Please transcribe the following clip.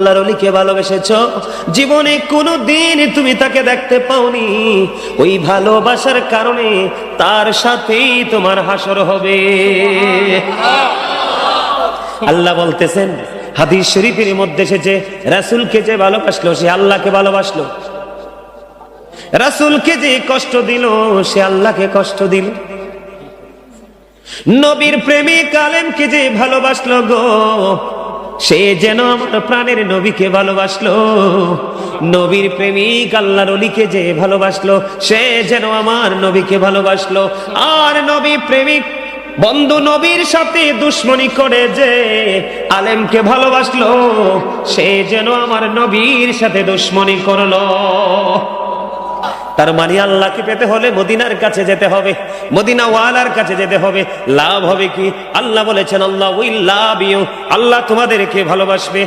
আল্লাহর ওলিকে ভালোবেসেছো, জীবনে কোনোদিন তুমি তাকে দেখতে পাওনি, ওই ভালোবাসার কারণে তার সাথেই তোমার হাসর হবে। আল্লাহ বলতেছেন, হাদিস শরীফের মধ্যে এসেছে, রাসূলকে যে ভালোবাসলো সে আল্লাহকে ভালোবাসলো, রাসূলকে যে কষ্ট দিল সে আল্লাহকে কষ্ট দিল। নবীর প্রেমিক আলেমকে যে ভালোবাসলো গো, সে যেন আমার প্রাণের নবীকে ভালোবাসলো। নবীর প্রেমিক আল্লাহর ওলিকে যে ভালোবাসলো সে যেন আমার নবীকে ভালোবাসলো। আর নবী প্রেমিক বন্ধু নবীর সাথে দুশ্মনী করে যে আলেমকে ভালোবাসলো সে যেন আমার নবীর সাথে দুশ্মনী করলো। তার মানে আল্লাহকে পেতে হলে মদিনার কাছে যেতে হবে, মদিনা ওয়ালার কাছে যেতে হবে। লাভ হবে কি? আল্লাহ বলেছেন, আল্লাহ উইল লাভ ইউ, আল্লাহ তোমাদেরকে ভালোবাসবে।